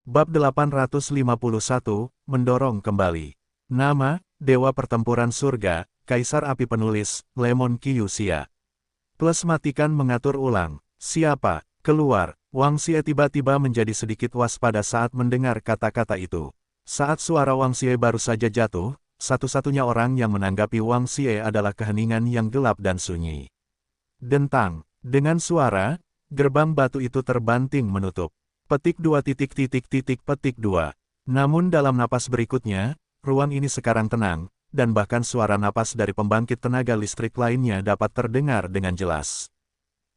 Bab 851, Mendorong Kembali. Nama, Dewa Pertempuran Surga, Kaisar Api Penulis, Lemon Kyuxia. Plus matikan mengatur ulang. Siapa? Keluar. Wang Xie tiba-tiba menjadi sedikit waspada saat mendengar kata-kata itu. Saat suara Wang Xie baru saja jatuh, satu-satunya orang yang menanggapi Wang Xie adalah keheningan yang gelap dan sunyi. Dentang. Dengan suara, gerbang batu itu terbanting menutup. Petik 2 petik 2. Namun dalam napas berikutnya, ruang ini sekarang tenang, dan bahkan suara napas dari pembangkit tenaga listrik lainnya dapat terdengar dengan jelas.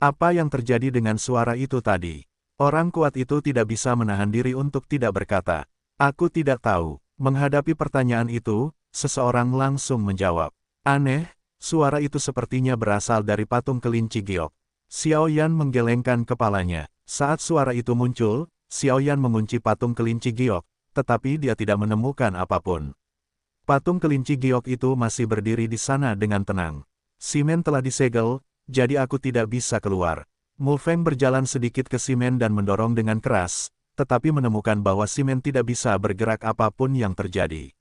Apa yang terjadi dengan suara itu tadi? Orang kuat itu tidak bisa menahan diri untuk tidak berkata. Aku tidak tahu. Menghadapi pertanyaan itu, seseorang langsung menjawab. Aneh, suara itu sepertinya berasal dari patung kelinci giok. Xiao Yan menggelengkan kepalanya. Saat suara itu muncul, Xiao Yan mengunci patung kelinci giok, tetapi dia tidak menemukan apapun. Patung kelinci giok itu masih berdiri di sana dengan tenang. Simen telah disegel, jadi aku tidak bisa keluar. Mu Feng berjalan sedikit ke simen dan mendorong dengan keras, tetapi menemukan bahwa simen tidak bisa bergerak apapun yang terjadi.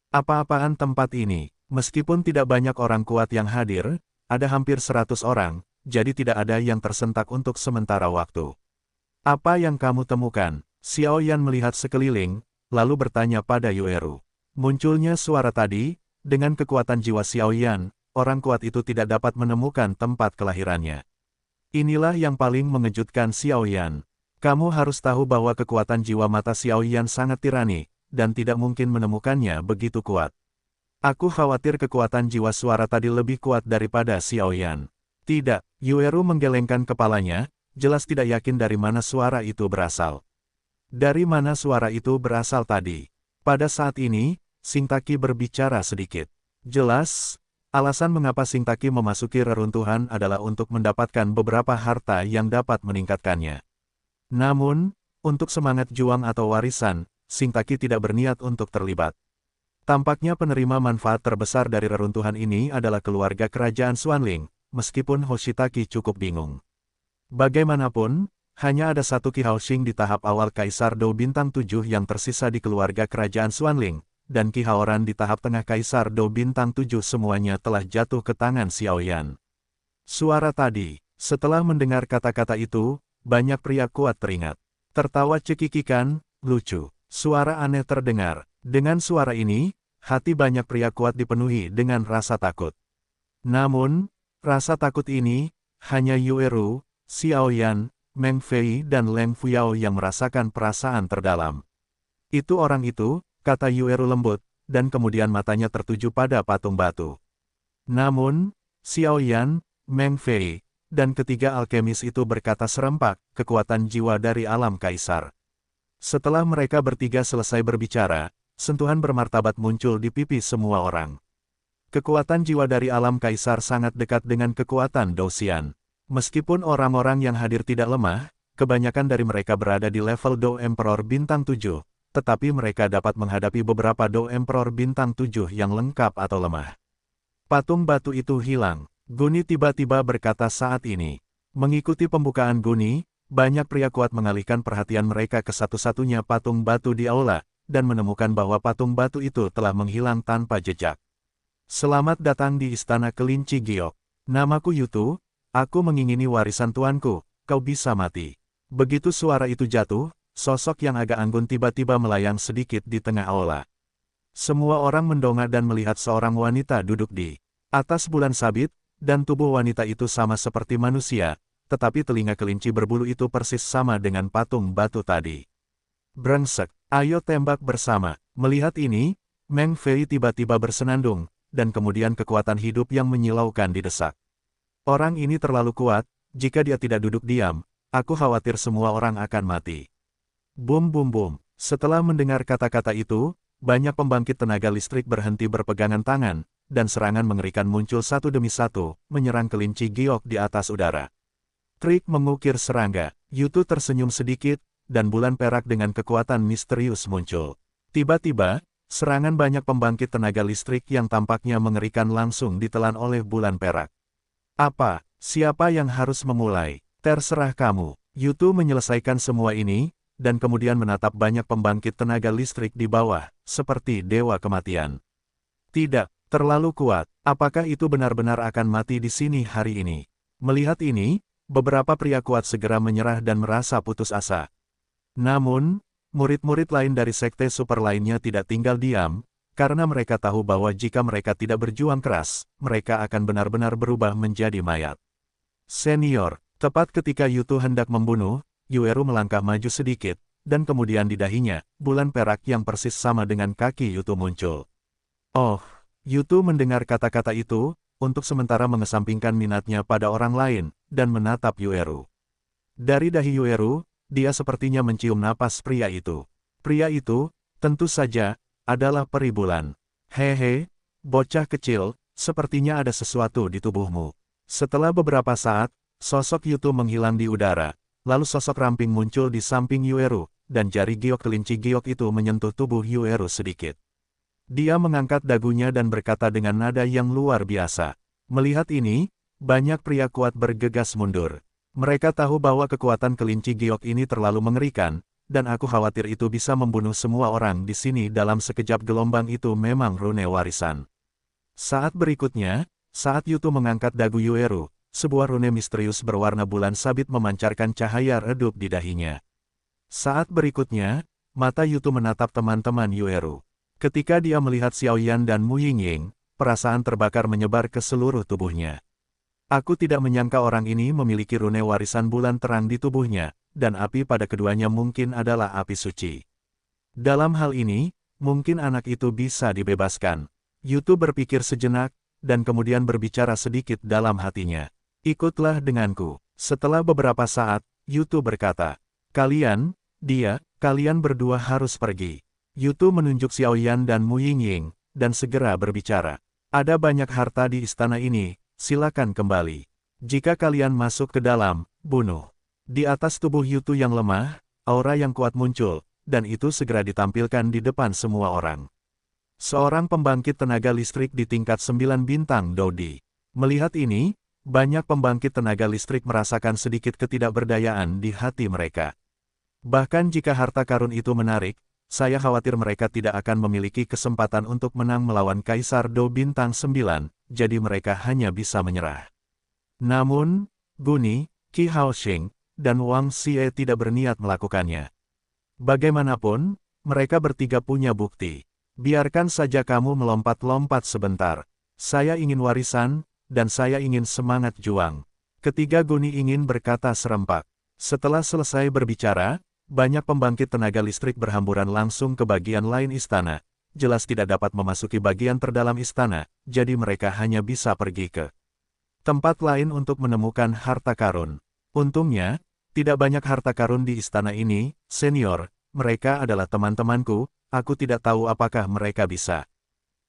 Apa-apaan tempat ini? Meskipun tidak banyak orang kuat yang hadir, ada hampir 100 orang, jadi tidak ada yang tersentak untuk sementara waktu. Apa yang kamu temukan? Xiao Yan melihat sekeliling, lalu bertanya pada Yueru. Munculnya suara tadi, dengan kekuatan jiwa Xiao Yan, orang kuat itu tidak dapat menemukan tempat kelahirannya. Inilah yang paling mengejutkan Xiao Yan. Kamu harus tahu bahwa kekuatan jiwa mata Xiao Yan sangat tirani, dan tidak mungkin menemukannya begitu kuat. Aku khawatir kekuatan jiwa suara tadi lebih kuat daripada Xiao Yan. Tidak, Yueru menggelengkan kepalanya, jelas tidak yakin dari mana suara itu berasal. Dari mana suara itu berasal tadi? Pada saat ini, Xingtaqi berbicara sedikit. Jelas, alasan mengapa Xingtaqi memasuki reruntuhan adalah untuk mendapatkan beberapa harta yang dapat meningkatkannya. Namun, untuk semangat juang atau warisan, Xingtaqi tidak berniat untuk terlibat. Tampaknya penerima manfaat terbesar dari reruntuhan ini adalah keluarga kerajaan Xuanling, meskipun Hoshitaki cukup bingung. Bagaimanapun, hanya ada satu Qi Haoxing di tahap awal Kaisar Dou Bintang 7 yang tersisa di keluarga kerajaan Xuanling, dan Qi Haoran di tahap tengah Kaisar Dou Bintang 7 semuanya telah jatuh ke tangan Xiao Yan. Suara tadi, setelah mendengar kata-kata itu, banyak pria kuat teringat. Tertawa cekikikan, lucu. Suara aneh terdengar. Dengan suara ini, hati banyak pria kuat dipenuhi dengan rasa takut. Namun, rasa takut ini, hanya Yueru, Xiao Yan, Meng Fei dan Leng Fuyao yang merasakan perasaan terdalam. Itu orang itu, kata Yueru lembut, dan kemudian matanya tertuju pada patung batu. Namun, Xiao Yan, Meng Fei, dan ketiga alkemis itu berkata serempak, kekuatan jiwa dari alam kaisar. Setelah mereka bertiga selesai berbicara, sentuhan bermartabat muncul di pipi semua orang. Kekuatan jiwa dari alam kaisar sangat dekat dengan kekuatan Dou Xian. Meskipun orang-orang yang hadir tidak lemah, kebanyakan dari mereka berada di level Dou Emperor Bintang 7, tetapi mereka dapat menghadapi beberapa Dou Emperor Bintang 7 yang lengkap atau lemah. Patung batu itu hilang. Guni tiba-tiba berkata saat ini. Mengikuti pembukaan Guni, banyak pria kuat mengalihkan perhatian mereka ke satu-satunya patung batu di aula, dan menemukan bahwa patung batu itu telah menghilang tanpa jejak. Selamat datang di Istana Kelinci Giok. Namaku Yutu. Aku mengingini warisan tuanku, kau bisa mati. Begitu suara itu jatuh, sosok yang agak anggun tiba-tiba melayang sedikit di tengah aula. Semua orang mendongak dan melihat seorang wanita duduk di atas bulan sabit, dan tubuh wanita itu sama seperti manusia, tetapi telinga kelinci berbulu itu persis sama dengan patung batu tadi. Brengsek, ayo tembak bersama. Melihat ini, Meng Fei tiba-tiba bersenandung, dan kemudian kekuatan hidup yang menyilaukan didesak. Orang ini terlalu kuat, jika dia tidak duduk diam, aku khawatir semua orang akan mati. Bum bum bum. Setelah mendengar kata-kata itu, banyak pembangkit tenaga listrik berhenti berpegangan tangan, dan serangan mengerikan muncul satu demi satu, menyerang kelinci giok di atas udara. Trik mengukir serangga. Yutu tersenyum sedikit, dan bulan perak dengan kekuatan misterius muncul. Tiba-tiba, serangan banyak pembangkit tenaga listrik yang tampaknya mengerikan langsung ditelan oleh bulan perak. Apa? Siapa yang harus memulai? Terserah kamu. Yutu menyelesaikan semua ini, dan kemudian menatap banyak pembangkit tenaga listrik di bawah, seperti dewa kematian. Tidak, terlalu kuat. Apakah itu benar-benar akan mati di sini hari ini? Melihat ini, beberapa pria kuat segera menyerah dan merasa putus asa. Namun, murid-murid lain dari sekte super lainnya tidak tinggal diam, karena mereka tahu bahwa jika mereka tidak berjuang keras, mereka akan benar-benar berubah menjadi mayat. Senior, tepat ketika Yutu hendak membunuh, Yueru melangkah maju sedikit, dan kemudian di dahinya, bulan perak yang persis sama dengan kaki Yutu muncul. Oh, Yutu mendengar kata-kata itu, untuk sementara mengesampingkan minatnya pada orang lain, dan menatap Yueru. Dari dahi Yueru, dia sepertinya mencium napas pria itu. Pria itu, tentu saja, adalah peri bulan. Hehe, bocah kecil, sepertinya ada sesuatu di tubuhmu. Setelah beberapa saat, sosok Yutu menghilang di udara, lalu sosok ramping muncul di samping Yueru, dan jari giok kelinci giok itu menyentuh tubuh Yueru sedikit. Dia mengangkat dagunya dan berkata dengan nada yang luar biasa. Melihat ini, banyak pria kuat bergegas mundur. Mereka tahu bahwa kekuatan kelinci giok ini terlalu mengerikan, dan aku khawatir itu bisa membunuh semua orang di sini dalam sekejap. Gelombang itu memang rune warisan. Saat berikutnya, saat Yutu mengangkat dagu Yueru, sebuah rune misterius berwarna bulan sabit memancarkan cahaya redup di dahinya. Saat berikutnya, mata Yutu menatap teman-teman Yueru. Ketika dia melihat Xiaoyan dan Mu Yingying, perasaan terbakar menyebar ke seluruh tubuhnya. Aku tidak menyangka orang ini memiliki rune warisan bulan terang di tubuhnya, dan api pada keduanya mungkin adalah api suci. Dalam hal ini, mungkin anak itu bisa dibebaskan. Yutu berpikir sejenak, dan kemudian berbicara sedikit dalam hatinya. Ikutlah denganku. Setelah beberapa saat, Yutu berkata, kalian berdua harus pergi. Yutu menunjuk Xiaoyan dan Mu Yingying, dan segera berbicara. Ada banyak harta di istana ini, silakan kembali. Jika kalian masuk ke dalam, bunuh. Di atas tubuh Yutu yang lemah, aura yang kuat muncul, dan itu segera ditampilkan di depan semua orang. Seorang pembangkit tenaga listrik di tingkat 9 bintang Dodi. Melihat ini, banyak pembangkit tenaga listrik merasakan sedikit ketidakberdayaan di hati mereka. Bahkan jika harta karun itu menarik, saya khawatir mereka tidak akan memiliki kesempatan untuk menang melawan Kaisar Do bintang 9, jadi mereka hanya bisa menyerah. Namun, Guni, Qi Haoxing, dan Wang Xie tidak berniat melakukannya. Bagaimanapun, mereka bertiga punya bukti. Biarkan saja kamu melompat-lompat sebentar. Saya ingin warisan, dan saya ingin semangat juang. Ketiga Guni ingin berkata serempak. Setelah selesai berbicara, banyak pembangkit tenaga listrik berhamburan langsung ke bagian lain istana. Jelas tidak dapat memasuki bagian terdalam istana, jadi mereka hanya bisa pergi ke tempat lain untuk menemukan harta karun. Untungnya, tidak banyak harta karun di istana ini, senior. Mereka adalah teman-temanku, aku tidak tahu apakah mereka bisa.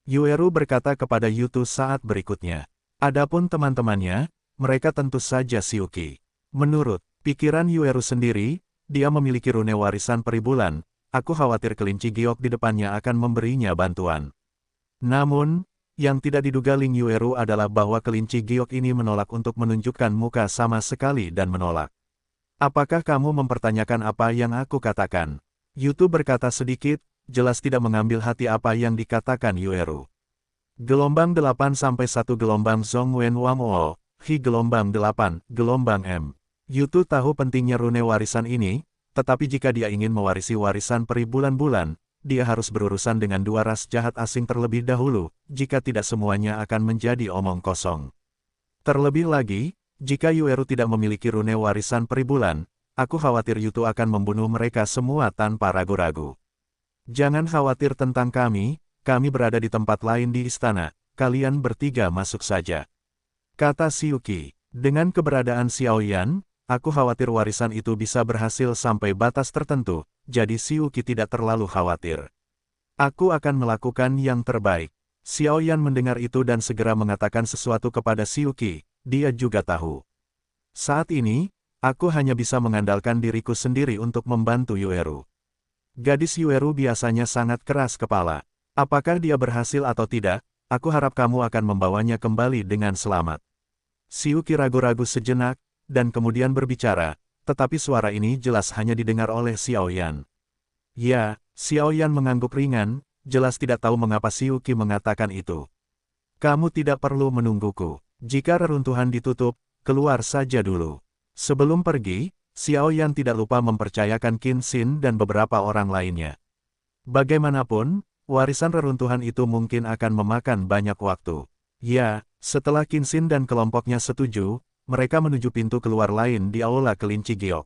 Yueru berkata kepada Yutu saat berikutnya. Adapun teman-temannya, mereka tentu saja Xiuqi. Menurut pikiran Yueru sendiri, dia memiliki rune warisan peri bulan, aku khawatir kelinci giok di depannya akan memberinya bantuan. Namun, yang tidak diduga Ling Yueru adalah bahwa kelinci giok ini menolak untuk menunjukkan muka sama sekali dan menolak. Apakah kamu mempertanyakan apa yang aku katakan? Yutu berkata sedikit, jelas tidak mengambil hati apa yang dikatakan Yueru. Gelombang 8 sampai 1 gelombang Zhong Wen Wang O, Hi gelombang 8, gelombang M. Yutu tahu pentingnya rune warisan ini, tetapi jika dia ingin mewarisi warisan peri bulan-bulan, dia harus berurusan dengan dua ras jahat asing terlebih dahulu, jika tidak semuanya akan menjadi omong kosong. Terlebih lagi, jika Yueru tidak memiliki rune warisan peri bulan, aku khawatir Yutu akan membunuh mereka semua tanpa ragu-ragu. Jangan khawatir tentang kami berada di tempat lain di istana, kalian bertiga masuk saja. Kata Xiuqi, dengan keberadaan Xiaoyan, aku khawatir warisan itu bisa berhasil sampai batas tertentu, jadi Xiuqi tidak terlalu khawatir. Aku akan melakukan yang terbaik. Xiaoyan mendengar itu dan segera mengatakan sesuatu kepada Xiuqi, dia juga tahu. Saat ini, aku hanya bisa mengandalkan diriku sendiri untuk membantu Yueru. Gadis Yueru biasanya sangat keras kepala. Apakah dia berhasil atau tidak, aku harap kamu akan membawanya kembali dengan selamat. Xiuqi ragu-ragu sejenak, dan kemudian berbicara, tetapi suara ini jelas hanya didengar oleh Xiao Yan. Ya, Xiao Yan mengangguk ringan, jelas tidak tahu mengapa Xiao Qi mengatakan itu. Kamu tidak perlu menungguku. Jika reruntuhan ditutup, keluar saja dulu. Sebelum pergi, Xiao Yan tidak lupa mempercayakan Qin Xin dan beberapa orang lainnya. Bagaimanapun, warisan reruntuhan itu mungkin akan memakan banyak waktu. Ya, setelah Qin Xin dan kelompoknya setuju, mereka menuju pintu keluar lain di Aula Kelinci Giok.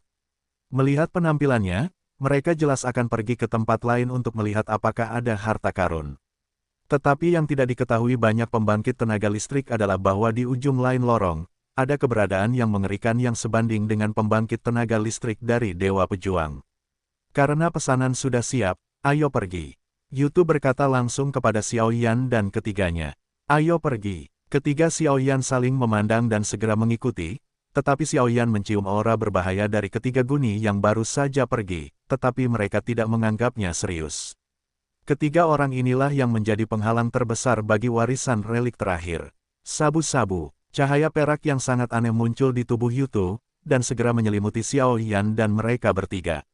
Melihat penampilannya, mereka jelas akan pergi ke tempat lain untuk melihat apakah ada harta karun. Tetapi yang tidak diketahui banyak pembangkit tenaga listrik adalah bahwa di ujung lain lorong, ada keberadaan yang mengerikan yang sebanding dengan pembangkit tenaga listrik dari Dewa Pejuang. Karena pesanan sudah siap, ayo pergi. Yutu berkata langsung kepada Xiao Yan dan ketiganya. Ayo pergi. Ketiga Xiao Yan saling memandang dan segera mengikuti, tetapi Xiao Yan mencium aura berbahaya dari ketiga guni yang baru saja pergi, tetapi mereka tidak menganggapnya serius. Ketiga orang inilah yang menjadi penghalang terbesar bagi warisan relik terakhir. Sabu-sabu, cahaya perak yang sangat aneh muncul di tubuh Yutu, dan segera menyelimuti Xiao Yan dan mereka bertiga.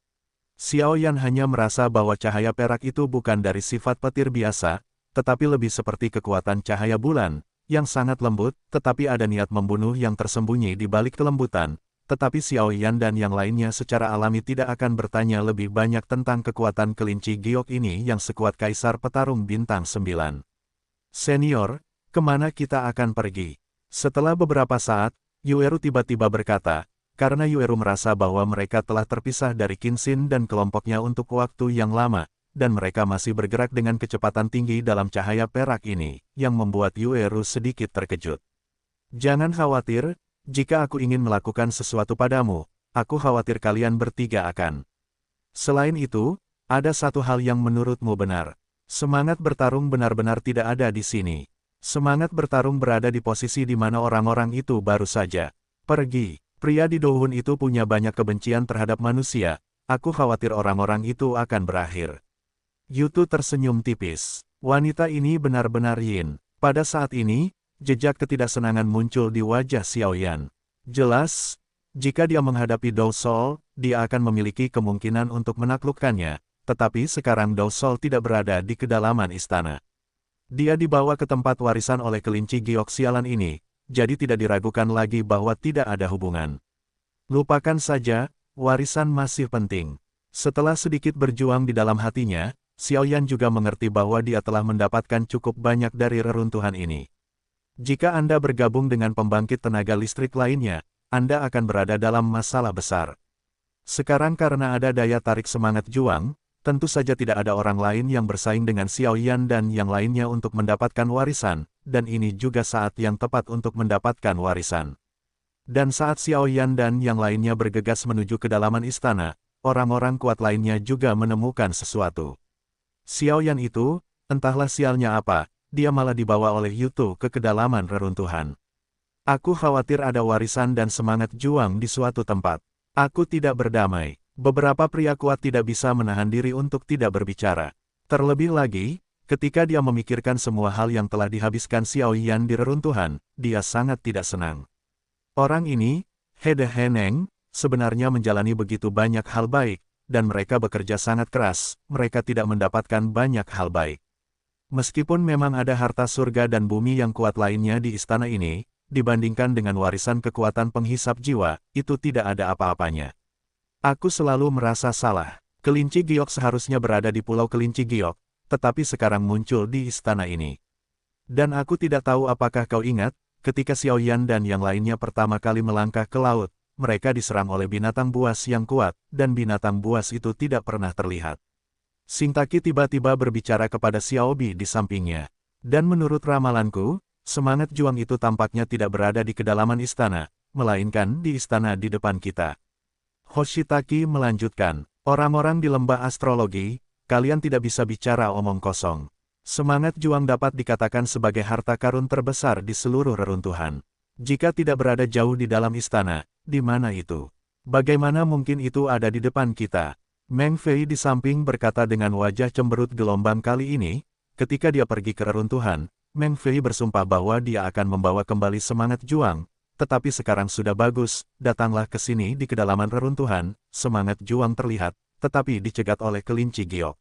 Xiao Yan hanya merasa bahwa cahaya perak itu bukan dari sifat petir biasa, tetapi lebih seperti kekuatan cahaya bulan, yang sangat lembut, tetapi ada niat membunuh yang tersembunyi di balik kelembutan. Tetapi Xiao Yan dan yang lainnya secara alami tidak akan bertanya lebih banyak tentang kekuatan kelinci giok ini yang sekuat Kaisar Petarung Bintang 9. Senior, kemana kita akan pergi? Setelah beberapa saat, Yueru tiba-tiba berkata, karena Yueru merasa bahwa mereka telah terpisah dari Qin Xin dan kelompoknya untuk waktu yang lama, dan mereka masih bergerak dengan kecepatan tinggi dalam cahaya perak ini, yang membuat Yueru sedikit terkejut. Jangan khawatir. Jika aku ingin melakukan sesuatu padamu, aku khawatir kalian bertiga akan. Selain itu, ada satu hal yang menurutmu benar. Semangat bertarung benar-benar tidak ada di sini. Semangat bertarung berada di posisi di mana orang-orang itu baru saja pergi. Pria di Douhun itu punya banyak kebencian terhadap manusia, aku khawatir orang-orang itu akan berakhir. Yutu tersenyum tipis. Wanita ini benar-benar yin. Pada saat ini, jejak ketidaksenangan muncul di wajah Xiao Yan. Jelas, jika dia menghadapi Dou Sol, dia akan memiliki kemungkinan untuk menaklukkannya, tetapi sekarang Dou Sol tidak berada di kedalaman istana. Dia dibawa ke tempat warisan oleh kelinci giok sialan ini, jadi tidak diragukan lagi bahwa tidak ada hubungan. Lupakan saja, warisan masih penting. Setelah sedikit berjuang di dalam hatinya, Xiao Yan juga mengerti bahwa dia telah mendapatkan cukup banyak dari reruntuhan ini. Jika Anda bergabung dengan pembangkit tenaga listrik lainnya, Anda akan berada dalam masalah besar. Sekarang karena ada daya tarik semangat juang, tentu saja tidak ada orang lain yang bersaing dengan Xiao Yan dan yang lainnya untuk mendapatkan warisan, dan ini juga saat yang tepat untuk mendapatkan warisan. Dan saat Xiao Yan dan yang lainnya bergegas menuju kedalaman istana, orang-orang kuat lainnya juga menemukan sesuatu. Xiao Yan itu, entahlah sialnya apa, dia malah dibawa oleh Yutu ke kedalaman reruntuhan. Aku khawatir ada warisan dan semangat juang di suatu tempat. Aku tidak berdamai. Beberapa pria kuat tidak bisa menahan diri untuk tidak berbicara. Terlebih lagi, ketika dia memikirkan semua hal yang telah dihabiskan Xiao Yan di reruntuhan, dia sangat tidak senang. Orang ini, Hede Heneng, sebenarnya menjalani begitu banyak hal baik, dan mereka bekerja sangat keras, mereka tidak mendapatkan banyak hal baik. Meskipun memang ada harta surga dan bumi yang kuat lainnya di istana ini, dibandingkan dengan warisan kekuatan penghisap jiwa, itu tidak ada apa-apanya. Aku selalu merasa salah. Kelinci giok seharusnya berada di Pulau Kelinci Giok, tetapi sekarang muncul di istana ini. Dan aku tidak tahu apakah kau ingat, ketika Xiao Yan dan yang lainnya pertama kali melangkah ke laut, mereka diserang oleh binatang buas yang kuat, dan binatang buas itu tidak pernah terlihat. Singtaki tiba-tiba berbicara kepada Xiao Bi di sampingnya. Dan menurut ramalanku, semangat juang itu tampaknya tidak berada di kedalaman istana, melainkan di istana di depan kita. Hoshitaki melanjutkan, orang-orang di lembah astrologi, kalian tidak bisa bicara omong kosong. Semangat juang dapat dikatakan sebagai harta karun terbesar di seluruh reruntuhan. Jika tidak berada jauh di dalam istana, di mana itu? Bagaimana mungkin itu ada di depan kita? Meng Fei di samping berkata dengan wajah cemberut gelombang kali ini, ketika dia pergi ke reruntuhan, Meng Fei bersumpah bahwa dia akan membawa kembali semangat juang, tetapi sekarang sudah bagus, datanglah ke sini di kedalaman reruntuhan, semangat juang terlihat, tetapi dicegat oleh kelinci giok.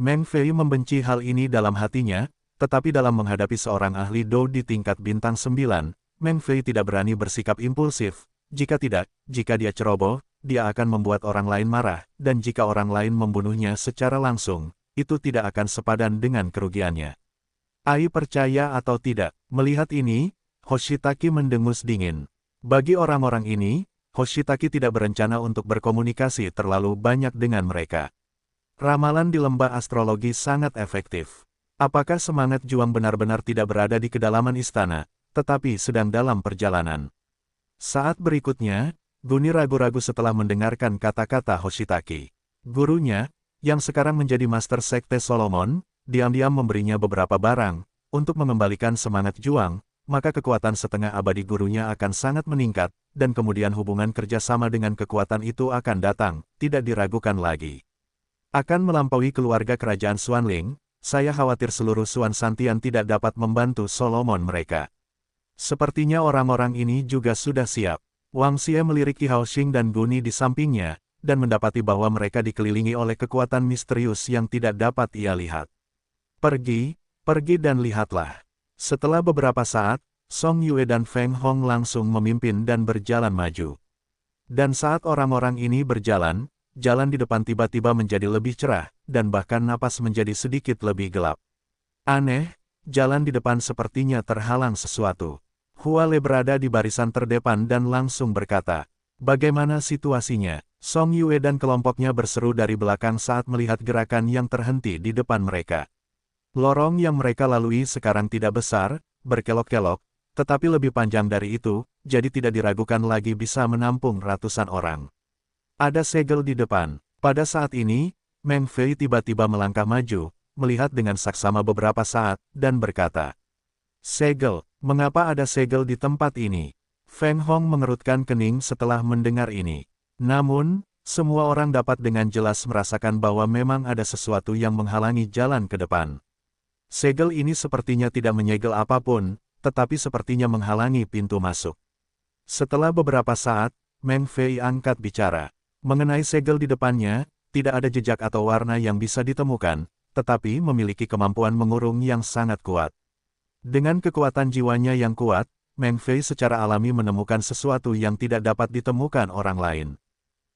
Meng Fei membenci hal ini dalam hatinya, tetapi dalam menghadapi seorang ahli Dou di tingkat bintang 9, Meng Fei tidak berani bersikap impulsif. Jika tidak, jika dia ceroboh, dia akan membuat orang lain marah, dan jika orang lain membunuhnya secara langsung, itu tidak akan sepadan dengan kerugiannya. Ai percaya atau tidak, melihat ini, Hoshitaki mendengus dingin. Bagi orang-orang ini, Hoshitaki tidak berencana untuk berkomunikasi terlalu banyak dengan mereka. Ramalan di lembah astrologi sangat efektif. Apakah semangat juang benar-benar tidak berada di kedalaman istana, tetapi sedang dalam perjalanan? Saat berikutnya, Guni ragu-ragu setelah mendengarkan kata-kata Hoshitaki. Gurunya, yang sekarang menjadi Master Sekte Solomon, diam-diam memberinya beberapa barang, untuk mengembalikan semangat juang, maka kekuatan setengah abadi gurunya akan sangat meningkat, dan kemudian hubungan kerjasama dengan kekuatan itu akan datang, tidak diragukan lagi. Akan melampaui keluarga kerajaan Xuanling, saya khawatir seluruh Xuan Santian tidak dapat membantu Solomon mereka. Sepertinya orang-orang ini juga sudah siap. Wang Xie melirik Hao Xing dan Guni di sampingnya, dan mendapati bahwa mereka dikelilingi oleh kekuatan misterius yang tidak dapat ia lihat. Pergi dan lihatlah. Setelah beberapa saat, Song Yue dan Feng Hong langsung memimpin dan berjalan maju. Dan saat orang-orang ini berjalan, jalan di depan tiba-tiba menjadi lebih cerah, dan bahkan napas menjadi sedikit lebih gelap. Aneh, jalan di depan sepertinya terhalang sesuatu. Hua Le berada di barisan terdepan dan langsung berkata, "Bagaimana situasinya?" Song Yue dan kelompoknya berseru dari belakang saat melihat gerakan yang terhenti di depan mereka. Lorong yang mereka lalui sekarang tidak besar, berkelok-kelok, tetapi lebih panjang dari itu, jadi tidak diragukan lagi bisa menampung ratusan orang. Ada segel di depan. Pada saat ini, Meng Fei tiba-tiba melangkah maju, melihat dengan saksama beberapa saat, dan berkata, "Segel, mengapa ada segel di tempat ini?" Feng Hong mengerutkan kening setelah mendengar ini. Namun, semua orang dapat dengan jelas merasakan bahwa memang ada sesuatu yang menghalangi jalan ke depan. Segel ini sepertinya tidak menyegel apapun, tetapi sepertinya menghalangi pintu masuk. Setelah beberapa saat, Meng Fei angkat bicara. Mengenai segel di depannya, tidak ada jejak atau warna yang bisa ditemukan, tetapi memiliki kemampuan mengurung yang sangat kuat. Dengan kekuatan jiwanya yang kuat, Meng Fei secara alami menemukan sesuatu yang tidak dapat ditemukan orang lain.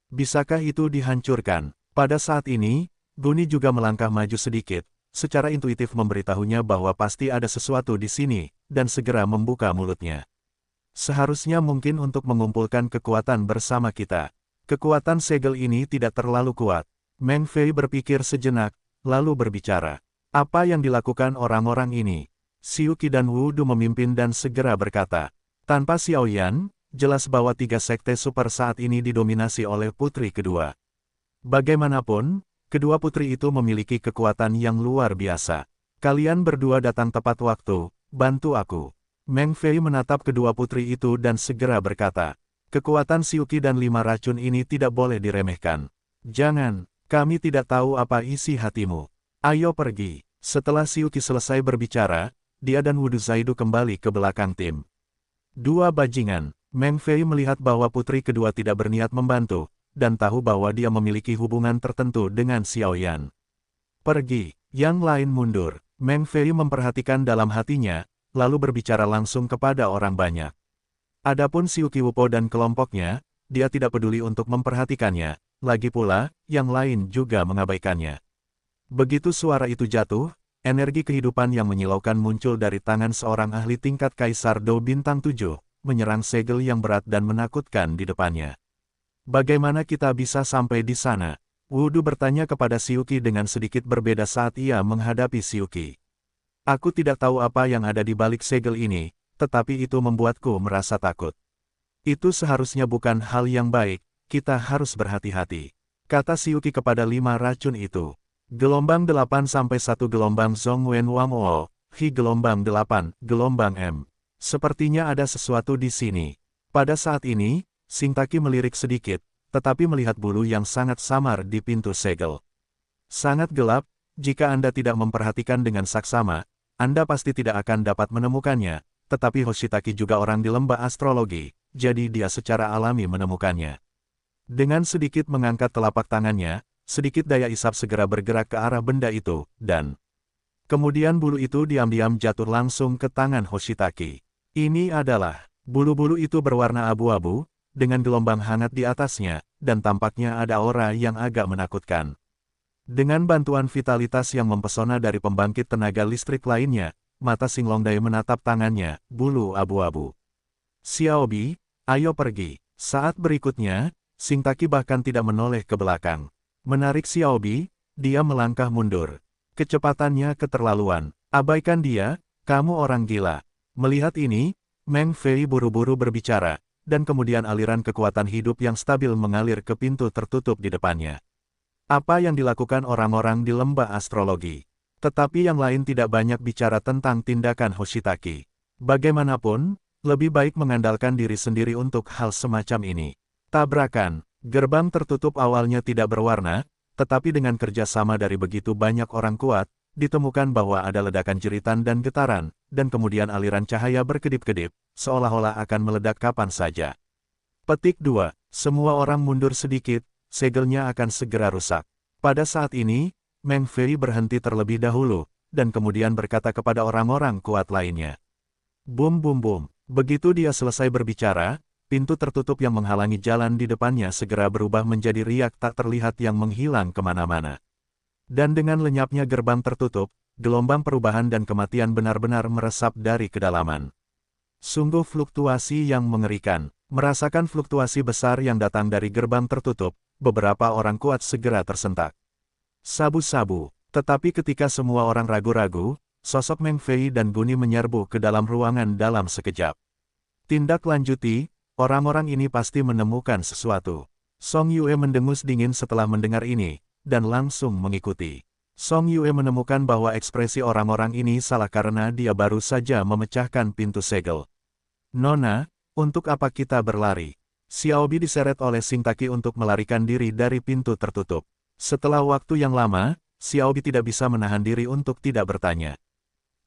Bisakah itu dihancurkan? Pada saat ini, Guni juga melangkah maju sedikit, secara intuitif memberitahunya bahwa pasti ada sesuatu di sini, dan segera membuka mulutnya. Seharusnya mungkin untuk mengumpulkan kekuatan bersama kita. Kekuatan segel ini tidak terlalu kuat. Meng Fei berpikir sejenak, lalu berbicara. Apa yang dilakukan orang-orang ini? Xiu Qi dan Wu Du memimpin dan segera berkata. Tanpa Xiao Yan, jelas bahwa tiga sekte super saat ini didominasi oleh putri kedua. Bagaimanapun, kedua putri itu memiliki kekuatan yang luar biasa. Kalian berdua datang tepat waktu, bantu aku. Meng Fei menatap kedua putri itu dan segera berkata, kekuatan Xiu Qi dan 5 racun ini tidak boleh diremehkan. Jangan, kami tidak tahu apa isi hatimu. Ayo pergi. Setelah Xiu Qi selesai berbicara, dia dan Wudu Zaidu kembali ke belakang tim. Dua bajingan. Meng Fei melihat bahwa putri kedua tidak berniat membantu, dan tahu bahwa dia memiliki hubungan tertentu dengan Xiao Yan. Pergi, yang lain mundur. Meng Fei memperhatikan dalam hatinya, lalu berbicara langsung kepada orang banyak. Adapun Xiu Qi Wupo dan kelompoknya, dia tidak peduli untuk memperhatikannya, lagi pula, yang lain juga mengabaikannya. Begitu suara itu jatuh, energi kehidupan yang menyilaukan muncul dari tangan seorang ahli tingkat Kaisar Dou Bintang 7, menyerang segel yang berat dan menakutkan di depannya. Bagaimana kita bisa sampai di sana? Wudu bertanya kepada Xiu Qi dengan sedikit berbeda saat ia menghadapi Xiu Qi. Aku tidak tahu apa yang ada di balik segel ini, tetapi itu membuatku merasa takut. Itu seharusnya bukan hal yang baik, kita harus berhati-hati. Kata Xiu Qi kepada 5 racun itu. Gelombang 8 sampai 1 gelombang Zhong Wen Wang O, Hi gelombang 8, gelombang M. Sepertinya ada sesuatu di sini. Pada saat ini, Xingtaki melirik sedikit, tetapi melihat bulu yang sangat samar di pintu segel. Sangat gelap, jika Anda tidak memperhatikan dengan saksama, Anda pasti tidak akan dapat menemukannya, tetapi Hoshitaki juga orang di lembah astrologi, jadi dia secara alami menemukannya. Dengan sedikit mengangkat telapak tangannya, sedikit daya isap segera bergerak ke arah benda itu, dan kemudian bulu itu diam-diam jatuh langsung ke tangan Hoshitaki. Ini adalah, bulu-bulu itu berwarna abu-abu, dengan gelombang hangat di atasnya, dan tampaknya ada aura yang agak menakutkan. Dengan bantuan vitalitas yang mempesona dari pembangkit tenaga listrik lainnya, mata Sing Longdai menatap tangannya, bulu abu-abu. Xiaobi, ayo pergi. Saat berikutnya, Sing Taki bahkan tidak menoleh ke belakang. Menarik Xiaobi, dia melangkah mundur. Kecepatannya keterlaluan. Abaikan dia, kamu orang gila. Melihat ini, Meng Fei buru-buru berbicara, dan kemudian aliran kekuatan hidup yang stabil mengalir ke pintu tertutup di depannya. Apa yang dilakukan orang-orang di lembah astrologi? Tetapi yang lain tidak banyak bicara tentang tindakan Hoshitaki. Bagaimanapun, lebih baik mengandalkan diri sendiri untuk hal semacam ini. Tabrakan, gerbang tertutup awalnya tidak berwarna, tetapi dengan kerjasama dari begitu banyak orang kuat, ditemukan bahwa ada ledakan jeritan dan getaran, dan kemudian aliran cahaya berkedip-kedip, seolah-olah akan meledak kapan saja. Petik 2. Semua orang mundur sedikit, segelnya akan segera rusak. Pada saat ini, Meng Fei berhenti terlebih dahulu, dan kemudian berkata kepada orang-orang kuat lainnya. Bum bum bum. Begitu dia selesai berbicara, pintu tertutup yang menghalangi jalan di depannya segera berubah menjadi riak tak terlihat yang menghilang kemana-mana. Dan dengan lenyapnya gerbang tertutup, gelombang perubahan dan kematian benar-benar meresap dari kedalaman. Sungguh fluktuasi yang mengerikan. Merasakan fluktuasi besar yang datang dari gerbang tertutup, beberapa orang kuat segera tersentak. Sabu-sabu. Tetapi ketika semua orang ragu-ragu, sosok Meng Fei dan Guni menyerbu ke dalam ruangan dalam sekejap. Tindak lanjuti, orang-orang ini pasti menemukan sesuatu. Song Yue mendengus dingin setelah mendengar ini, dan langsung mengikuti. Song Yue menemukan bahwa ekspresi orang-orang ini salah karena dia baru saja memecahkan pintu segel. Nona, untuk apa kita berlari? Xiaobi diseret oleh Sing Taki untuk melarikan diri dari pintu tertutup. Setelah waktu yang lama, Xiaobi tidak bisa menahan diri untuk tidak bertanya.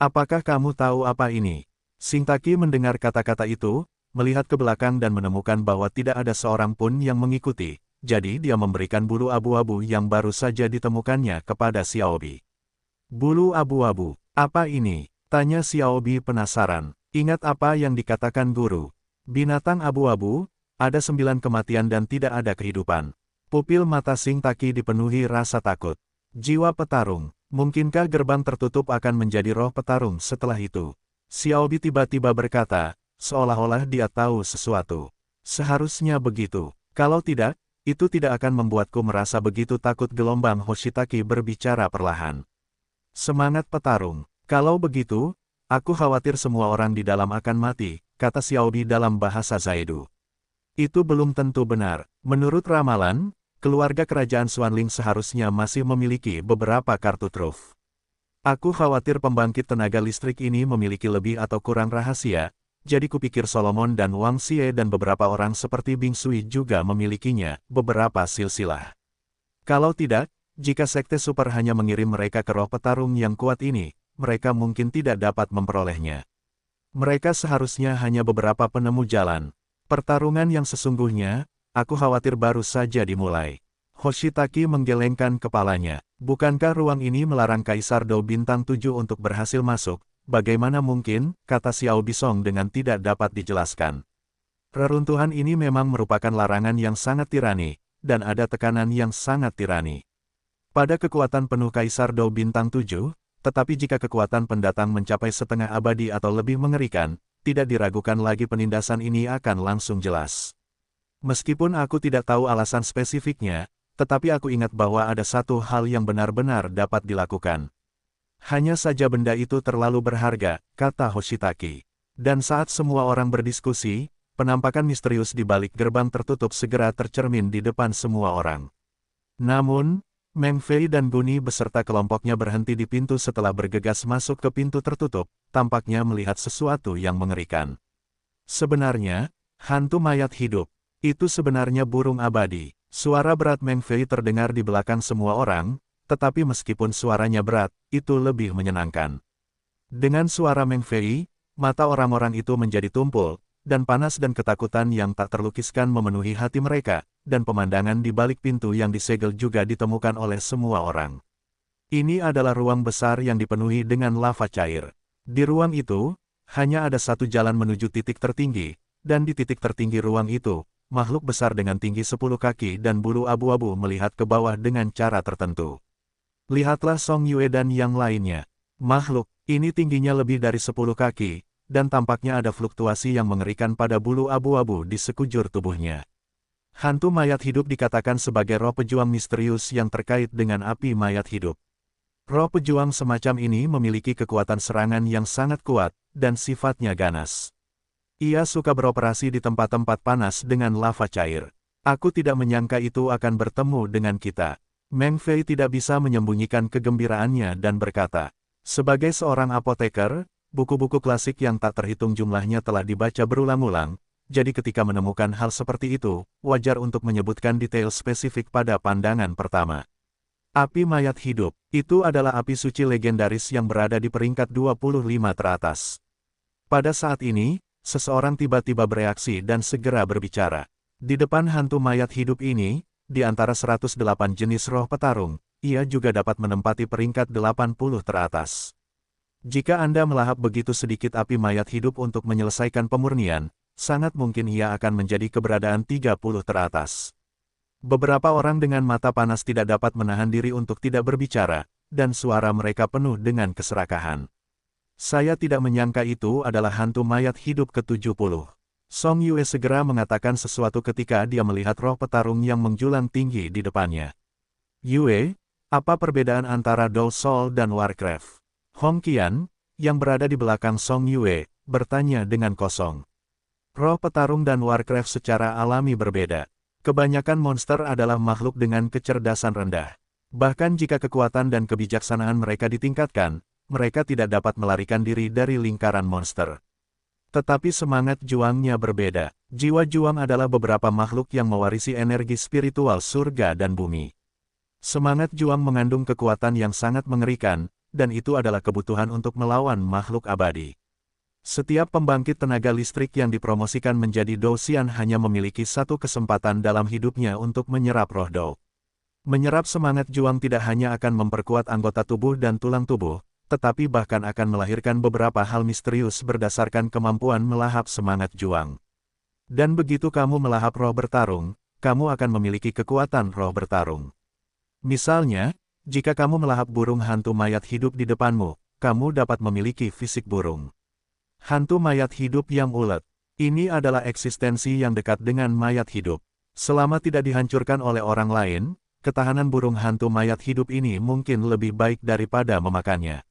Apakah kamu tahu apa ini? Sing Taki mendengar kata-kata itu, melihat ke belakang dan menemukan bahwa tidak ada seorang pun yang mengikuti, jadi dia memberikan bulu abu-abu yang baru saja ditemukannya kepada Xiaobi. Bulu abu-abu, apa ini? Tanya Xiaobi penasaran. Ingat apa yang dikatakan guru? Binatang abu-abu, ada 9 kematian dan tidak ada kehidupan. Pupil mata Sing Taki dipenuhi rasa takut. Jiwa petarung, mungkinkah gerbang tertutup akan menjadi roh petarung setelah itu? Xiaobi tiba-tiba berkata, seolah-olah dia tahu sesuatu. Seharusnya begitu. Kalau tidak, itu tidak akan membuatku merasa begitu takut. Gelombang Hoshitaki berbicara perlahan. Semangat petarung. Kalau begitu, aku khawatir semua orang di dalam akan mati, kata Xiaobi dalam bahasa Zaidu. Itu belum tentu benar. Menurut ramalan, keluarga kerajaan Xuanling seharusnya masih memiliki beberapa kartu truf. Aku khawatir pembangkit tenaga listrik ini memiliki lebih atau kurang rahasia, jadi kupikir Solomon dan Wang Xie dan beberapa orang seperti Bing Sui juga memilikinya, beberapa silsilah. Kalau tidak, jika Sekte Super hanya mengirim mereka ke roh petarung yang kuat ini, mereka mungkin tidak dapat memperolehnya. Mereka seharusnya hanya beberapa penemu jalan. Pertarungan yang sesungguhnya, aku khawatir baru saja dimulai. Hoshitaki menggelengkan kepalanya. Bukankah ruang ini melarang Kaisar Dou Bintang 7 untuk berhasil masuk? Bagaimana mungkin, kata Xiao Bisong dengan tidak dapat dijelaskan. Reruntuhan ini memang merupakan larangan yang sangat tirani, dan ada tekanan yang sangat tirani. Pada kekuatan penuh Kaisar Dou Bintang 7, tetapi jika kekuatan pendatang mencapai setengah abadi atau lebih mengerikan, tidak diragukan lagi penindasan ini akan langsung jelas. Meskipun aku tidak tahu alasan spesifiknya, tetapi aku ingat bahwa ada satu hal yang benar-benar dapat dilakukan. Hanya saja benda itu terlalu berharga, kata Hoshitaki. Dan saat semua orang berdiskusi, penampakan misterius di balik gerbang tertutup segera tercermin di depan semua orang. Namun, Meng Fei dan Guni beserta kelompoknya berhenti di pintu setelah bergegas masuk ke pintu tertutup, tampaknya melihat sesuatu yang mengerikan. Sebenarnya, hantu mayat hidup. Itu sebenarnya burung abadi. Suara berat Meng Fei terdengar di belakang semua orang, tetapi meskipun suaranya berat, itu lebih menyenangkan. Dengan suara Meng Fei, Mata orang-orang itu menjadi tumpul, dan panas dan ketakutan yang tak terlukiskan memenuhi hati mereka, dan pemandangan di balik pintu yang disegel juga ditemukan oleh semua orang. Ini adalah ruang besar yang dipenuhi dengan lava cair. Di ruang itu, hanya ada satu jalan menuju titik tertinggi, dan di titik tertinggi ruang itu, makhluk besar dengan tinggi 10 kaki dan bulu abu-abu melihat ke bawah dengan cara tertentu. Lihatlah Song Yue dan yang lainnya. Makhluk ini tingginya lebih dari 10 kaki, dan tampaknya ada fluktuasi yang mengerikan pada bulu abu-abu di sekujur tubuhnya. Hantu mayat hidup dikatakan sebagai roh pejuang misterius yang terkait dengan api mayat hidup. Roh pejuang semacam ini memiliki kekuatan serangan yang sangat kuat, dan sifatnya ganas. Ia suka beroperasi di tempat-tempat panas dengan lava cair. Aku tidak menyangka itu akan bertemu dengan kita. Meng Fei tidak bisa menyembunyikan kegembiraannya dan berkata, sebagai seorang apoteker, buku-buku klasik yang tak terhitung jumlahnya telah dibaca berulang-ulang, jadi ketika menemukan hal seperti itu, wajar untuk menyebutkan detail spesifik pada pandangan pertama. Api mayat hidup, itu adalah api suci legendaris yang berada di peringkat 25 teratas. Pada saat ini, seseorang tiba-tiba bereaksi dan segera berbicara. Di depan hantu mayat hidup ini, di antara 108 jenis roh petarung, ia juga dapat menempati peringkat 80 teratas. Jika Anda melahap begitu sedikit api mayat hidup untuk menyelesaikan pemurnian, sangat mungkin ia akan menjadi keberadaan 30 teratas. Beberapa orang dengan mata panas tidak dapat menahan diri untuk tidak berbicara, dan suara mereka penuh dengan keserakahan. Saya tidak menyangka itu adalah hantu mayat hidup ke-70. Song Yue segera mengatakan sesuatu ketika dia melihat roh petarung yang menjulang tinggi di depannya. Yue, apa perbedaan antara Dow Soul dan Warcraft? Hong Qian, yang berada di belakang Song Yue, bertanya dengan kosong. Roh petarung dan Warcraft secara alami berbeda. Kebanyakan monster adalah makhluk dengan kecerdasan rendah. Bahkan jika kekuatan dan kebijaksanaan mereka ditingkatkan, mereka tidak dapat melarikan diri dari lingkaran monster. Tetapi semangat juangnya berbeda. Jiwa juang adalah beberapa makhluk yang mewarisi energi spiritual surga dan bumi. Semangat juang mengandung kekuatan yang sangat mengerikan, dan itu adalah kebutuhan untuk melawan makhluk abadi. Setiap pembangkit tenaga listrik yang dipromosikan menjadi Dou Xian hanya memiliki satu kesempatan dalam hidupnya untuk menyerap roh Dou. Menyerap semangat juang tidak hanya akan memperkuat anggota tubuh dan tulang tubuh, tetapi bahkan akan melahirkan beberapa hal misterius berdasarkan kemampuan melahap semangat juang. Dan begitu kamu melahap roh bertarung, kamu akan memiliki kekuatan roh bertarung. Misalnya, jika kamu melahap burung hantu mayat hidup di depanmu, kamu dapat memiliki fisik burung. Hantu mayat hidup yang ulet. Ini adalah eksistensi yang dekat dengan mayat hidup. Selama tidak dihancurkan oleh orang lain, ketahanan burung hantu mayat hidup ini mungkin lebih baik daripada memakannya.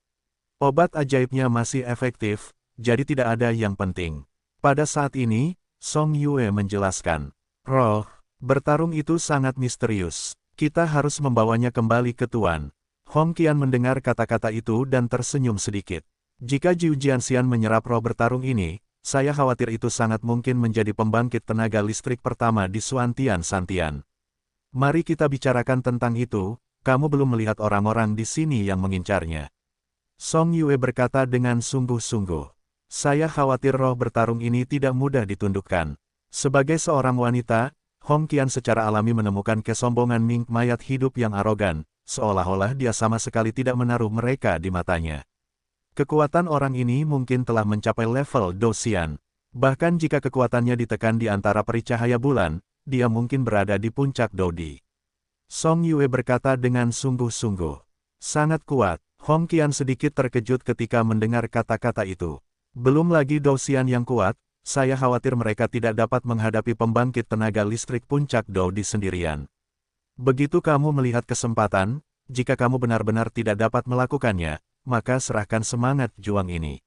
Obat ajaibnya masih efektif, jadi tidak ada yang penting. Pada saat ini, Song Yue menjelaskan, roh bertarung itu sangat misterius. Kita harus membawanya kembali ke Tuan. Hong Qian mendengar kata-kata itu dan tersenyum sedikit. Jika Jiu Jianxian menyerap roh bertarung ini, saya khawatir itu sangat mungkin menjadi pembangkit tenaga listrik pertama di Suantian Santian. Mari kita bicarakan tentang itu, kamu belum melihat orang-orang di sini yang mengincarnya. Song Yue berkata dengan sungguh-sungguh. Saya khawatir roh bertarung ini tidak mudah ditundukkan. Sebagai seorang wanita, Hong Qian secara alami menemukan kesombongan Ming mayat hidup yang arogan, seolah-olah dia sama sekali tidak menaruh mereka di matanya. Kekuatan orang ini mungkin telah mencapai level Dou Xian. Bahkan jika kekuatannya ditekan di antara peri cahaya bulan, dia mungkin berada di puncak Dodi. Song Yue berkata dengan sungguh-sungguh. Sangat kuat. Hong Qian sedikit terkejut ketika mendengar kata-kata itu. Belum lagi Dou Xian yang kuat, saya khawatir mereka tidak dapat menghadapi pembangkit tenaga listrik puncak Dodi sendirian. Begitu kamu melihat kesempatan, jika kamu benar-benar tidak dapat melakukannya, maka serahkan semangat juang ini.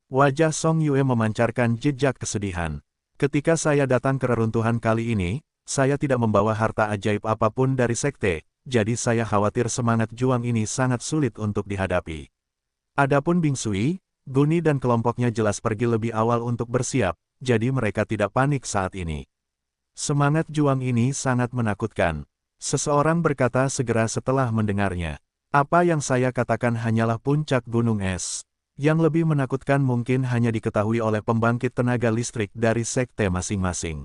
Wajah Song Yue memancarkan jejak kesedihan. Ketika saya datang ke reruntuhan kali ini, saya tidak membawa harta ajaib apapun dari sekte, jadi saya khawatir semangat juang ini sangat sulit untuk dihadapi. Adapun Bing Sui, Guni dan kelompoknya jelas pergi lebih awal untuk bersiap, jadi mereka tidak panik saat ini. Semangat juang ini sangat menakutkan. Seseorang berkata segera setelah mendengarnya. Apa yang saya katakan hanyalah puncak gunung es. Yang lebih menakutkan mungkin hanya diketahui oleh pembangkit tenaga listrik dari sekte masing-masing.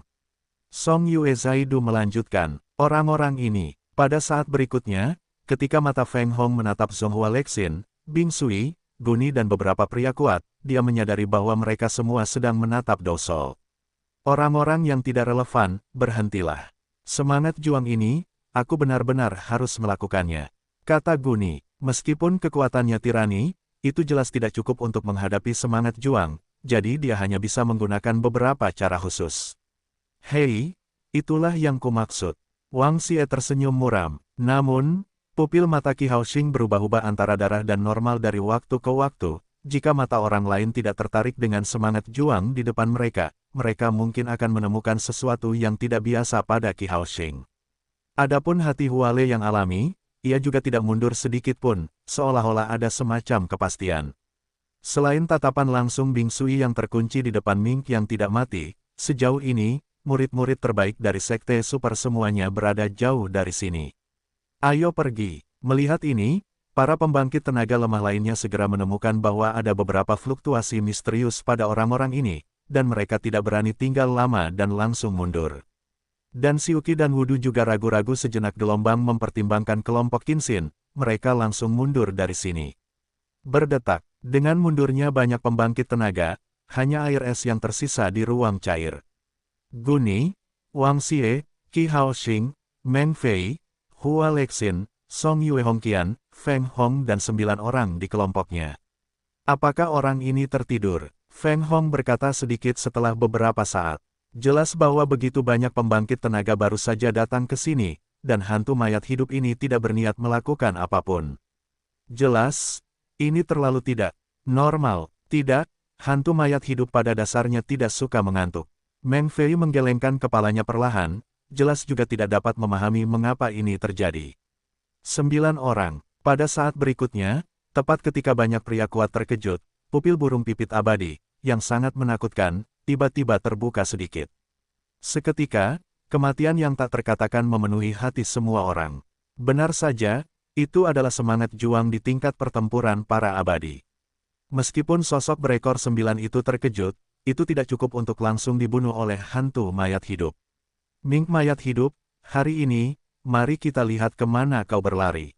Song Yue Zaidu melanjutkan, orang-orang ini, pada saat berikutnya, ketika mata Feng Hong menatap Zonghua Lexin, Bing Sui, Guni dan beberapa pria kuat, dia menyadari bahwa mereka semua sedang menatap Do Sol. Orang-orang yang tidak relevan, berhentilah. Semangat juang ini, aku benar-benar harus melakukannya. Kata Guni, meskipun kekuatannya tirani, itu jelas tidak cukup untuk menghadapi semangat juang, jadi dia hanya bisa menggunakan beberapa cara khusus. Hei, itulah yang kumaksud. Wang Xie tersenyum muram. Namun, pupil mata Qi Haoxing berubah-ubah antara darah dan normal dari waktu ke waktu. Jika mata orang lain tidak tertarik dengan semangat juang di depan mereka, mereka mungkin akan menemukan sesuatu yang tidak biasa pada Qi Haoxing. Adapun hati Huale yang alami, ia juga tidak mundur sedikit pun, seolah-olah ada semacam kepastian. Selain tatapan langsung Bing Sui yang terkunci di depan Ming yang tidak mati, sejauh ini, murid-murid terbaik dari Sekte Super semuanya berada jauh dari sini. Ayo pergi. Melihat ini, para pembangkit tenaga lemah lainnya segera menemukan bahwa ada beberapa fluktuasi misterius pada orang-orang ini, dan mereka tidak berani tinggal lama dan langsung mundur. Dan Xiuqi dan Wudu juga ragu-ragu sejenak gelombang mempertimbangkan kelompok Qinxin, mereka langsung mundur dari sini. Berdetak, dengan mundurnya banyak pembangkit tenaga, hanya air es yang tersisa di ruang cair. Guni, Wang Xie, Qi Haoxing, Meng Fei, Hua Lexin, Song Yue Hongqian, Feng Hong dan 9 orang di kelompoknya. Apakah orang ini tertidur? Feng Hong berkata sedikit setelah beberapa saat. Jelas bahwa begitu banyak pembangkit tenaga baru saja datang ke sini, dan hantu mayat hidup ini tidak berniat melakukan apapun. Jelas, ini terlalu tidak normal. Tidak, hantu mayat hidup pada dasarnya tidak suka mengantuk. Meng Fei menggelengkan kepalanya perlahan, jelas juga tidak dapat memahami mengapa ini terjadi. 9 orang. Pada saat berikutnya, tepat ketika banyak pria kuat terkejut, pupil burung pipit abadi, yang sangat menakutkan, tiba-tiba terbuka sedikit. Seketika, kematian yang tak terkatakan memenuhi hati semua orang. Benar saja, itu adalah semangat juang di tingkat pertempuran para abadi. Meskipun sosok berekor 9 itu terkejut, itu tidak cukup untuk langsung dibunuh oleh hantu mayat hidup. Ming mayat hidup, hari ini, mari kita lihat kemana kau berlari.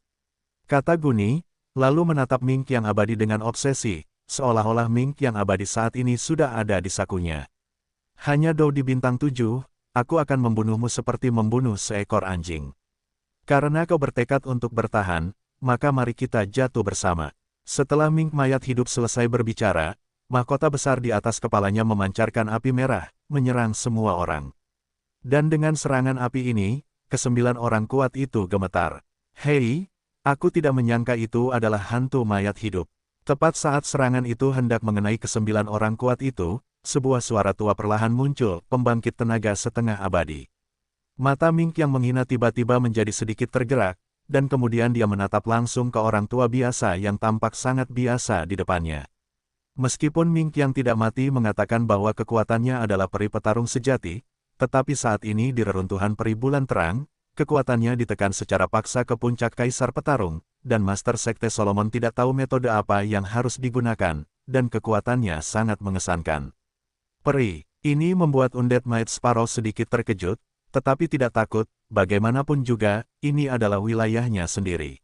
Kata Guni, lalu menatap Ming yang abadi dengan obsesi, seolah-olah Ming yang abadi saat ini sudah ada di sakunya. Hanya Dou di bintang 7, aku akan membunuhmu seperti membunuh seekor anjing. Karena kau bertekad untuk bertahan, maka mari kita jatuh bersama. Setelah Ming mayat hidup selesai berbicara, mahkota besar di atas kepalanya memancarkan api merah, menyerang semua orang. Dan dengan serangan api ini, ke-9 orang kuat itu gemetar. Hei, aku tidak menyangka itu adalah hantu mayat hidup. Tepat saat serangan itu hendak mengenai ke-9 orang kuat itu, sebuah suara tua perlahan muncul, pembangkit tenaga setengah abadi. Mata Ming yang menghina tiba-tiba menjadi sedikit tergerak, dan kemudian dia menatap langsung ke orang tua biasa yang tampak sangat biasa di depannya. Meskipun Ming yang tidak mati mengatakan bahwa kekuatannya adalah peri petarung sejati, tetapi saat ini di reruntuhan peri bulan terang, kekuatannya ditekan secara paksa ke puncak Kaisar Petarung, dan Master Sekte Solomon tidak tahu metode apa yang harus digunakan, dan kekuatannya sangat mengesankan. Peri, ini membuat Undead Might Sparrow sedikit terkejut, tetapi tidak takut, bagaimanapun juga, ini adalah wilayahnya sendiri.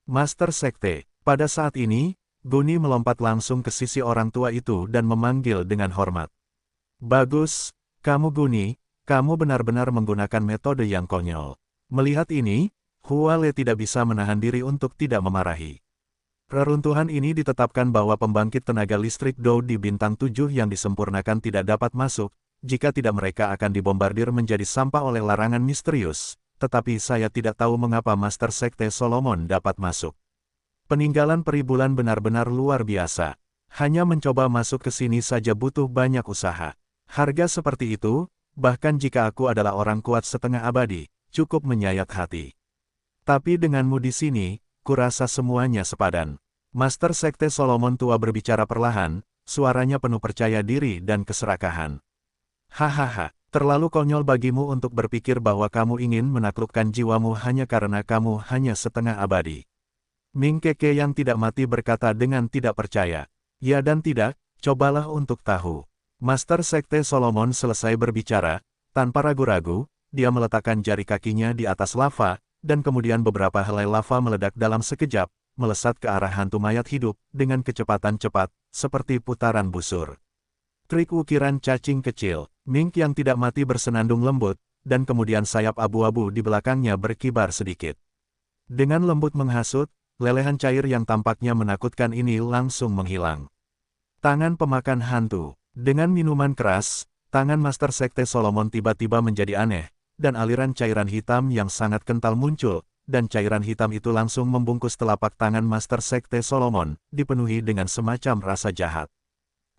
Master Sekte, pada saat ini, Guni melompat langsung ke sisi orang tua itu dan memanggil dengan hormat. Bagus, kamu Guni, kamu benar-benar menggunakan metode yang konyol. Melihat ini, Huale tidak bisa menahan diri untuk tidak memarahi. Reruntuhan ini ditetapkan bahwa pembangkit tenaga listrik Dou di bintang 7 yang disempurnakan tidak dapat masuk, jika tidak mereka akan dibombardir menjadi sampah oleh larangan misterius, tetapi saya tidak tahu mengapa Master Sekte Solomon dapat masuk. Peninggalan peri bulan benar-benar luar biasa. Hanya mencoba masuk ke sini saja butuh banyak usaha. Harga seperti itu, bahkan jika aku adalah orang kuat setengah abadi, cukup menyayat hati. Tapi denganmu di sini, kurasa semuanya sepadan. Master Sekte Solomon tua berbicara perlahan, suaranya penuh percaya diri dan keserakahan. Hahaha, terlalu konyol bagimu untuk berpikir bahwa kamu ingin menaklukkan jiwamu hanya karena kamu hanya setengah abadi. Ming Keke yang tidak mati berkata dengan tidak percaya. Ya dan tidak, cobalah untuk tahu. Master Sekte Solomon selesai berbicara, tanpa ragu-ragu, dia meletakkan jari kakinya di atas lava, dan kemudian beberapa helai lava meledak dalam sekejap, melesat ke arah hantu mayat hidup, dengan kecepatan cepat, seperti putaran busur. Trik ukiran cacing kecil, Mink yang tidak mati bersenandung lembut, dan kemudian sayap abu-abu di belakangnya berkibar sedikit. Dengan lembut menghasut, lelehan cair yang tampaknya menakutkan ini langsung menghilang. Tangan pemakan hantu. Dengan minuman keras, tangan Master Sekte Solomon tiba-tiba menjadi aneh, dan aliran cairan hitam yang sangat kental muncul, dan cairan hitam itu langsung membungkus telapak tangan Master Sekte Solomon, dipenuhi dengan semacam rasa jahat.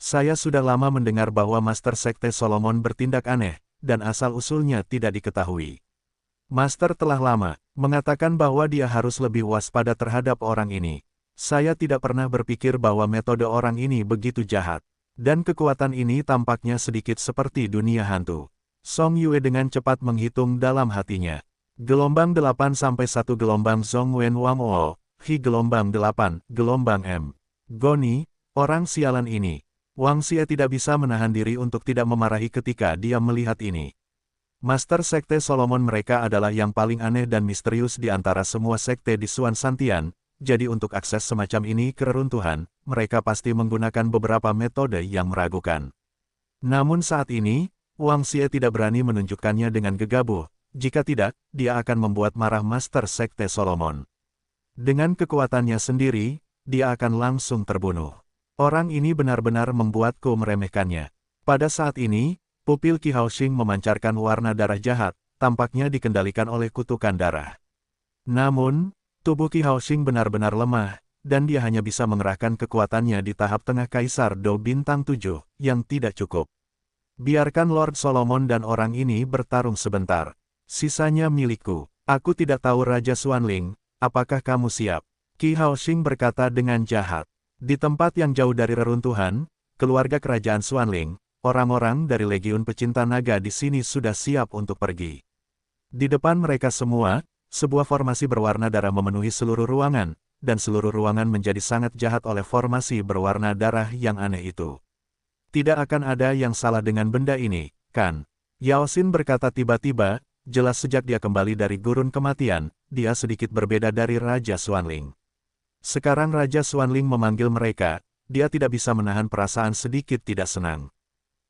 Saya sudah lama mendengar bahwa Master Sekte Solomon bertindak aneh, dan asal-usulnya tidak diketahui. Master telah lama mengatakan bahwa dia harus lebih waspada terhadap orang ini. Saya tidak pernah berpikir bahwa metode orang ini begitu jahat. Dan kekuatan ini tampaknya sedikit seperti dunia hantu. Song Yue dengan cepat menghitung dalam hatinya. Gelombang 8 sampai 1 gelombang Zong Wen Wang O, Hi gelombang 8, gelombang M. Goni, orang sialan ini. Wang Xie tidak bisa menahan diri untuk tidak memarahi ketika dia melihat ini. Master Sekte Solomon mereka adalah yang paling aneh dan misterius di antara semua sekte di Suan Santian. Jadi untuk akses semacam ini ke reruntuhan, mereka pasti menggunakan beberapa metode yang meragukan. Namun saat ini, Wang Xie tidak berani menunjukkannya dengan gegabah, jika tidak, dia akan membuat marah Master Sekte Solomon. Dengan kekuatannya sendiri, dia akan langsung terbunuh. Orang ini benar-benar membuatku meremehkannya. Pada saat ini, pupil Qi Haoxing memancarkan warna darah jahat, tampaknya dikendalikan oleh kutukan darah. Namun, tubuh Qi Haoxing benar-benar lemah, dan dia hanya bisa mengerahkan kekuatannya di tahap tengah Kaisar Do Bintang 7, yang tidak cukup. Biarkan Lord Solomon dan orang ini bertarung sebentar. Sisanya milikku. Aku tidak tahu Raja Xuanling, apakah kamu siap? Qi Haoxing berkata dengan jahat. Di tempat yang jauh dari reruntuhan, keluarga kerajaan Xuanling, orang-orang dari Legiun Pecinta Naga di sini sudah siap untuk pergi. Di depan mereka semua, sebuah formasi berwarna darah memenuhi seluruh ruangan, dan seluruh ruangan menjadi sangat jahat oleh formasi berwarna darah yang aneh itu. Tidak akan ada yang salah dengan benda ini, kan? Yao Xin berkata tiba-tiba, jelas sejak dia kembali dari gurun kematian, dia sedikit berbeda dari Raja Xuanling. Sekarang Raja Xuanling memanggil mereka, dia tidak bisa menahan perasaan sedikit tidak senang.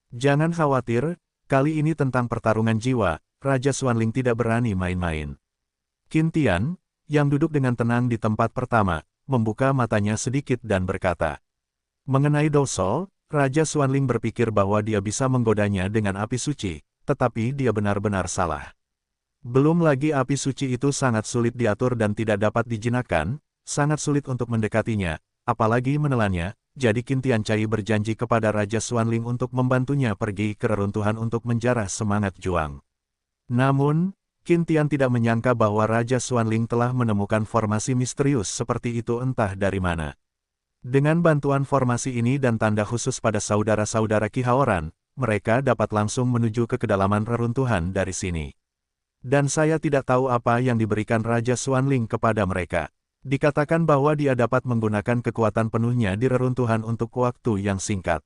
Jangan khawatir, kali ini tentang pertarungan jiwa, Raja Xuanling tidak berani main-main. Qin Tian, yang duduk dengan tenang di tempat pertama, membuka matanya sedikit dan berkata. Mengenai Do Sol, Raja Xuanling berpikir bahwa dia bisa menggodanya dengan api suci, tetapi dia benar-benar salah. Belum lagi api suci itu sangat sulit diatur dan tidak dapat dijinakkan, sangat sulit untuk mendekatinya, apalagi menelannya, jadi Qin Tian Cai berjanji kepada Raja Xuanling untuk membantunya pergi ke reruntuhan untuk menjarah semangat juang. Namun, Qin Tian tidak menyangka bahwa Raja Xuanling telah menemukan formasi misterius seperti itu entah dari mana. Dengan bantuan formasi ini dan tanda khusus pada saudara-saudara Qi Haoran, mereka dapat langsung menuju ke kedalaman reruntuhan dari sini. Dan saya tidak tahu apa yang diberikan Raja Xuanling kepada mereka. Dikatakan bahwa dia dapat menggunakan kekuatan penuhnya di reruntuhan untuk waktu yang singkat.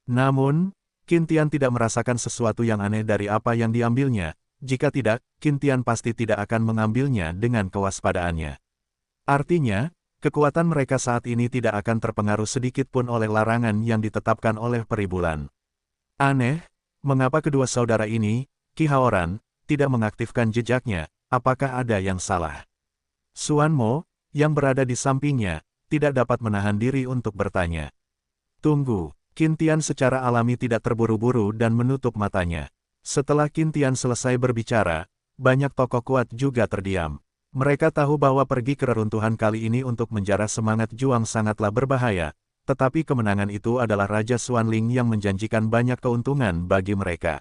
Namun, Qin Tian tidak merasakan sesuatu yang aneh dari apa yang diambilnya. Jika tidak, Qin Tian pasti tidak akan mengambilnya dengan kewaspadaannya. Artinya, kekuatan mereka saat ini tidak akan terpengaruh sedikit pun oleh larangan yang ditetapkan oleh Peri Bulan. Aneh, mengapa kedua saudara ini, Qi Haoran, tidak mengaktifkan jejaknya, apakah ada yang salah? Xuan Mo, yang berada di sampingnya, tidak dapat menahan diri untuk bertanya. Tunggu, Qin Tian secara alami tidak terburu-buru dan menutup matanya. Setelah Qin Tian selesai berbicara, banyak tokoh kuat juga terdiam. Mereka tahu bahwa pergi ke reruntuhan kali ini untuk menjarah semangat juang sangatlah berbahaya, tetapi kemenangan itu adalah Raja Xuanling yang menjanjikan banyak keuntungan bagi mereka.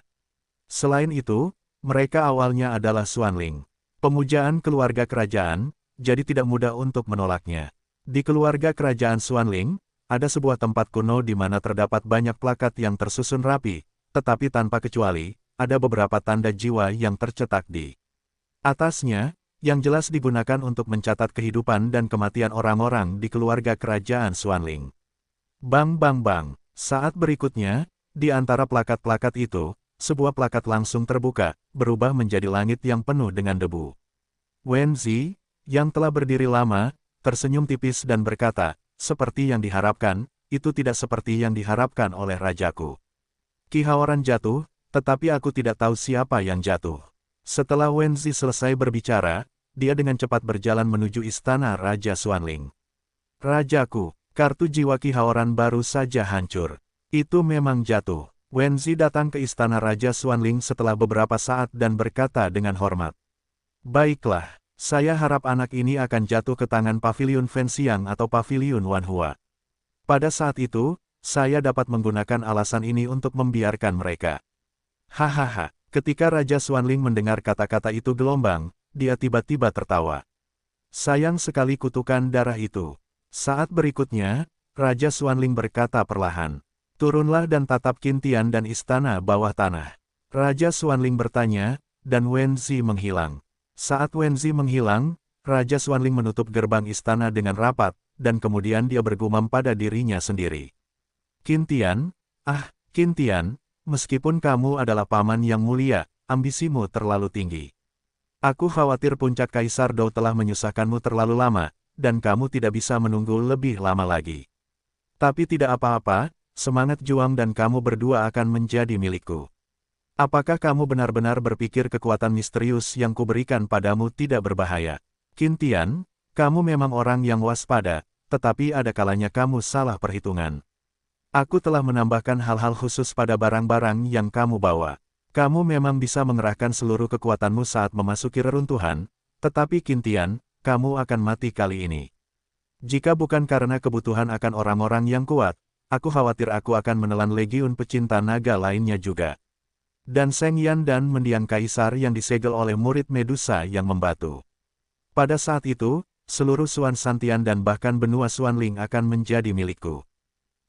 Selain itu, mereka awalnya adalah Xuanling. Pemujaan keluarga kerajaan, jadi tidak mudah untuk menolaknya. Di keluarga kerajaan Xuanling, ada sebuah tempat kuno di mana terdapat banyak plakat yang tersusun rapi, tetapi tanpa kecuali, ada beberapa tanda jiwa yang tercetak di atasnya, yang jelas digunakan untuk mencatat kehidupan dan kematian orang-orang di keluarga kerajaan Xuanling. Bang bang bang. Saat berikutnya, di antara plakat-plakat itu, sebuah plakat langsung terbuka, berubah menjadi langit yang penuh dengan debu. Wenzi, yang telah berdiri lama, tersenyum tipis dan berkata, seperti yang diharapkan, itu tidak seperti yang diharapkan oleh rajaku. Ki Haoran jatuh, tetapi aku tidak tahu siapa yang jatuh. Setelah Wenzi selesai berbicara, dia dengan cepat berjalan menuju istana Raja Xuanling. Rajaku, kartu jiwa Ki Haoran baru saja hancur. Itu memang jatuh. Wenzi datang ke istana Raja Xuanling setelah beberapa saat dan berkata dengan hormat. Baiklah, saya harap anak ini akan jatuh ke tangan Paviliun Fenxiang atau Paviliun Wanhua. Pada saat itu, saya dapat menggunakan alasan ini untuk membiarkan mereka. Hahaha, ketika Raja Xuanling mendengar kata-kata itu gelombang, dia tiba-tiba tertawa. Sayang sekali kutukan darah itu. Saat berikutnya, Raja Xuanling berkata perlahan, turunlah dan tatap Qintian dan istana bawah tanah. Raja Xuanling bertanya, dan Wenzi menghilang. Saat Wenzi menghilang, Raja Xuanling menutup gerbang istana dengan rapat, dan kemudian dia bergumam pada dirinya sendiri. Qintian, Qintian, meskipun kamu adalah paman yang mulia, ambisimu terlalu tinggi. Aku khawatir puncak Kaisar Dou telah menyusahkanmu terlalu lama, dan kamu tidak bisa menunggu lebih lama lagi. Tapi tidak apa-apa, semangat juang dan kamu berdua akan menjadi milikku. Apakah kamu benar-benar berpikir kekuatan misterius yang kuberikan padamu tidak berbahaya? Qintian, kamu memang orang yang waspada, tetapi ada kalanya kamu salah perhitungan. Aku telah menambahkan hal-hal khusus pada barang-barang yang kamu bawa. Kamu memang bisa mengerahkan seluruh kekuatanmu saat memasuki reruntuhan, tetapi Qintian, kamu akan mati kali ini. Jika bukan karena kebutuhan akan orang-orang yang kuat, aku khawatir aku akan menelan legiun pecinta naga lainnya juga. Dan Seng Yan dan mendiang kaisar yang disegel oleh murid Medusa yang membatu. Pada saat itu, seluruh Xuan Santian dan bahkan benua Xuanling akan menjadi milikku.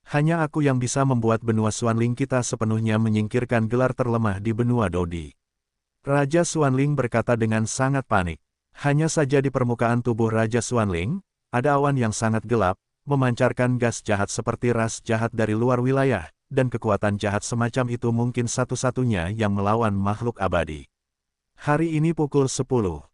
Hanya aku yang bisa membuat benua Xuanling kita sepenuhnya menyingkirkan gelar terlemah di benua Dodi. Raja Xuanling berkata dengan sangat panik. Hanya saja di permukaan tubuh Raja Xuanling, ada awan yang sangat gelap, memancarkan gas jahat seperti ras jahat dari luar wilayah, dan kekuatan jahat semacam itu mungkin satu-satunya yang melawan makhluk abadi. Hari ini pukul 10.